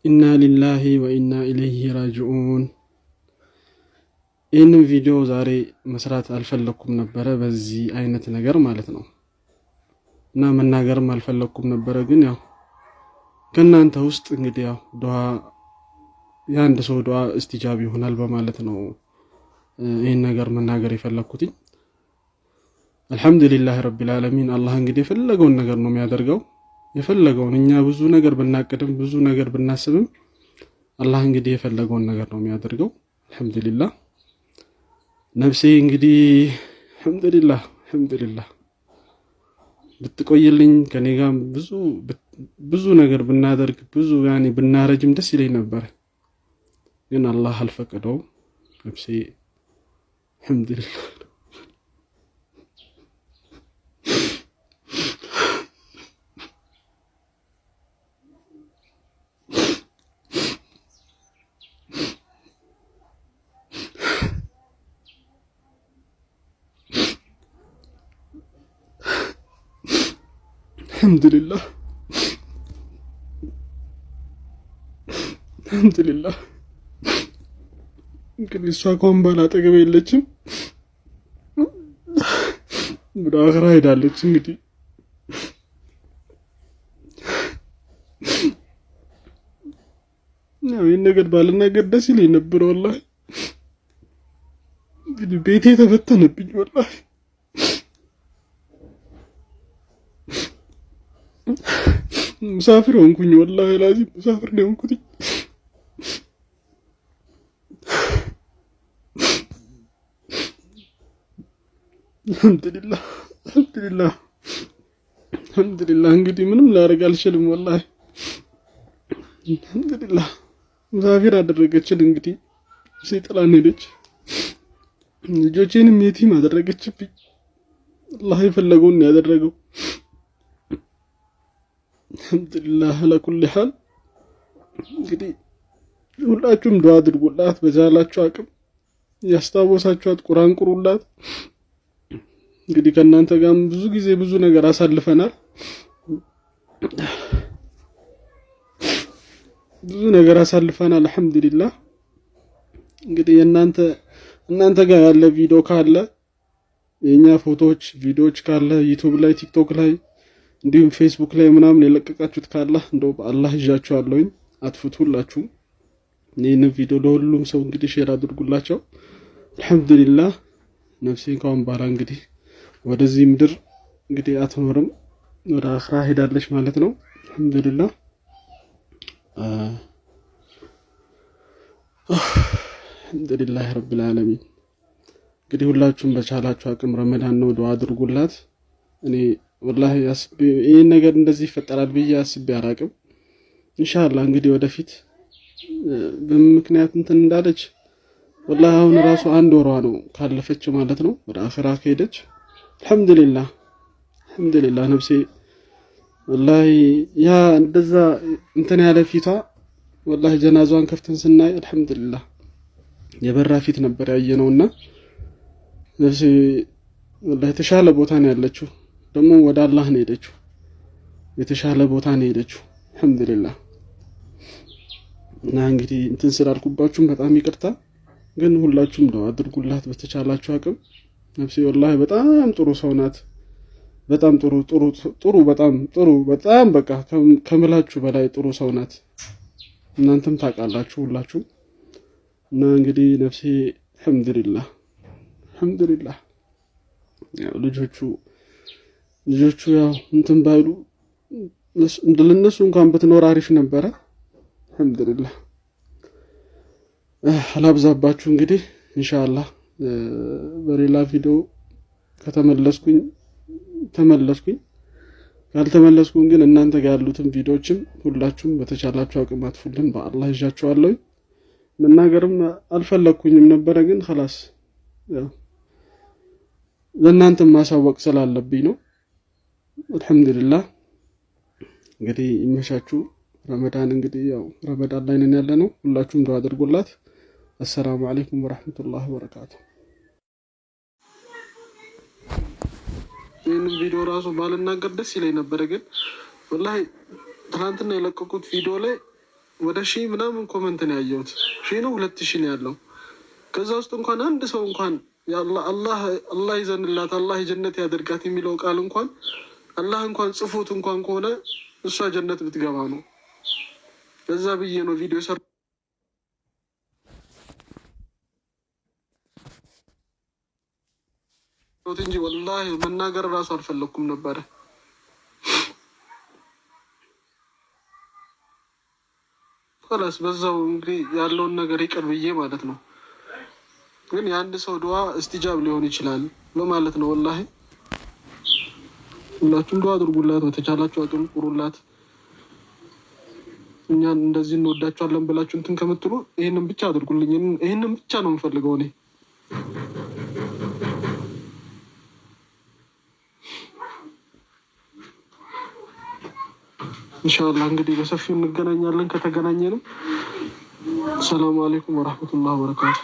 ኢና ሊላሂ ወኢና ኢለይሂ ራጂዑን። ይህንን ቪዲዮ ዛሬ መስራት አልፈለኩም ነበረ፣ በዚህ አይነት ነገር ማለት ነው። እና መናገርም አልፈለኩም ነበረ፣ ግን ያው ከናንተ ውስጥ እንግዲህ ያው ዱዓ የአንድ ሰው ዱዓ እስቲጃብ ይሆናል በማለት ነው ይህን ነገር መናገር የፈለኩት። አልሐምዱሊላህ ረቢል ዓለሚን። አላህ እንግዲህ የፈለገውን ነገር ነው የሚያደርገው። የፈለገውን እኛ ብዙ ነገር ብናቅድም ብዙ ነገር ብናስብም አላህ እንግዲህ የፈለገውን ነገር ነው የሚያደርገው። አልሐምዱሊላህ ነፍሴ እንግዲህ አልሐምዱሊላህ ብትቆይልኝ ከኔ ጋር ብዙ ነገር ብናደርግ ብዙ ብናረጅም ደስ ይለኝ ነበር፣ ግን አላህ አልፈቀደውም። ነፍሴ አልሐምዱሊላህ አልሐምዱሊላህ እንግዲህ እሷ እንኳን ባላጠገብ የለችም፣ ወደ አኽራ ሄዳለች። እንግዲህ ይህን ነገር ባልናገር ደስ ይለኝ ነበር። ወላሂ እንግዲህ ቤቴ ተፈተነብኝ። ወላሂ ሙሳፊር ሆንኩኝ። ወላሂ ላዚም ሙሳፊር ነው ሆንኩት። አልሐምዱሊላህ እንግዲህ ምንም ላደርግ አልችልም። ወላሂ አልሐምዱሊላህ ሙሳፊር አደረገችን። እንግዲህ ጥላን ሄደች። ልጆቼንም የቲም አደረገችብኝ። አላህ የፈለገውን ያደረገው። አልሐምዱሊላህ አላኩል ሐል። እንግዲህ ሁላችሁም ዱዓ አድርጉላት፣ በዛላችሁ አቅም ያስታወሳችኋት ቁርአን ቁሩላት። እንግዲህ ከእናንተ ጋርም ብዙ ጊዜ ብዙ ነገር አሳልፈናል። አልሐምዱሊላህ እንግዲህ እናንተ ጋር ያለ ቪዲዮ ካለ የኛ ፎቶዎች ቪዲዮዎች ካለ ዩቲዩብ ላይ ቲክቶክ ላይ እንዲሁም ፌስቡክ ላይ ምናምን የለቀቃችሁት ካለ እንደው በአላህ ይዣችኋለሁኝ፣ አጥፉት ሁላችሁም። ይህንን ቪዲዮ ለሁሉም ሰው እንግዲህ ሼር አድርጉላቸው። አልሐምዱሊላህ ነፍሴን ካሁን በኋላ እንግዲህ ወደዚህ ምድር እንግዲህ አትኖርም፣ ወደ አኽራ ሄዳለች ማለት ነው። አልሐምዱሊላህ አልሐምዱሊላህ ረብል ዓለሚን። እንግዲህ ሁላችሁም በቻላችሁ አቅም ረመዳን ነው ዱዓ አድርጉላት። እኔ ወላሂ ይሄን ነገር እንደዚህ ይፈጠራል ብዬ አስቤ አላቅም። ኢንሻአላህ እንግዲህ ወደፊት በምክንያት እንትን እንዳለች ወላሂ አሁን ራሱ አንድ ወሯ ነው ካለፈች ማለት ነው፣ ወደ አኽራ ከሄደች። አልሐምዱሊላህ ነፍሴ ወላሂ ያ እንደዛ እንትን ያለ ፊቷ ወላሂ ጀናዛዋን ከፍተን ስናይ አልሐምዱሊላህ የበራ ፊት ነበር ያየነውና ነፍሴ ወላሂ የተሻለ ቦታ ነው ያለችው። ደግሞ ወደ አላህ ነው ሄደችው፣ የተሻለ ቦታ ነው ሄደችው። አልሐምዱሊላህ እና እንግዲህ እንትን ስላልኩባችሁም በጣም ይቅርታ፣ ግን ሁላችሁም ዱዓ አድርጉላት በተቻላችሁ አቅም። ነፍሴ ወላሂ በጣም ጥሩ ሰው ናት። በጣም በጣም በቃ ከምላችሁ በላይ ጥሩ ሰው ናት። እናንተም ታውቃላችሁ ሁላችሁ። እና እንግዲህ ነፍሴ አልሐምዱሊላህ ያው ልጆቹ ያው እንትን ባይሉ ለነሱ እንኳን ብትኖር አሪፍ ነበረ። አልሐምዱሊላህ አላብዛባችሁ። እንግዲህ ኢንሻአላህ በሌላ ቪዲዮ ከተመለስኩኝ ካልተመለስኩኝ ግን እናንተ ጋር ያሉትን ቪዲዮዎችም ሁላችሁም በተቻላችሁ አቅም አጥፉልን፣ በአላህ ይዣችኋለሁ። መናገርም አልፈለኩኝም ነበረ፣ ግን خلاص ያው ለእናንተ ማሳወቅ ስላለብኝ ነው። አልሐምዱሊላህ እንግዲህ ይመሻችሁ። ረመዳን እንግዲህ ያው ረመዳን ላይ ነን ያለነው። ሁላችሁም ዱዓ አድርጉላት። አሰላሙ አለይኩም ወራህመቱላሂ ወበረካቱ። ይህንን ቪዲዮ ራሱ ባልናገር ደስ ይለኝ ነበረ፣ ግን ወላሂ ትናንትና የለቀቁት ቪዲዮ ላይ ወደ 1000 ምናምን ኮመንት ነው ያየሁት። 1000 ነው 2000 ነው ያለው። ከዛ ውስጥ እንኳን አንድ ሰው እንኳን አላህ ይዘንላት አላህ ጀነት ያደርጋት የሚለው ቃል እንኳን አላህ እንኳን ጽፎት እንኳን ከሆነ እሷ ጀነት ብትገባ ነው። ከዛ ብዬ ነው ቪዲዮ ሰራሁት እንጂ ወላሂ መናገር እራሱ አልፈለኩም ነበረ። خلاص በዛው እንግዲህ ያለውን ነገር ይቅር ብዬ ማለት ነው። ግን የአንድ ሰው ዱዓ እስትጃብ ሊሆን ይችላል በማለት ነው። ወላሂ ሁላችሁም ዱዓ አድርጉላት፣ በተቻላችሁ አቅም ቁሩላት። እኛን እንደዚህ እንወዳቸዋለን ብላችሁ እንትን ከምትሉ ይሄንን ብቻ አድርጉልኝ። ይሄንን ብቻ ነው የምፈልገው እኔ። ኢንሻአላህ እንግዲህ በሰፊው እንገናኛለን። ከተገናኘንም ሰላም አለይኩም ወራህመቱላሂ ወበረካቱ።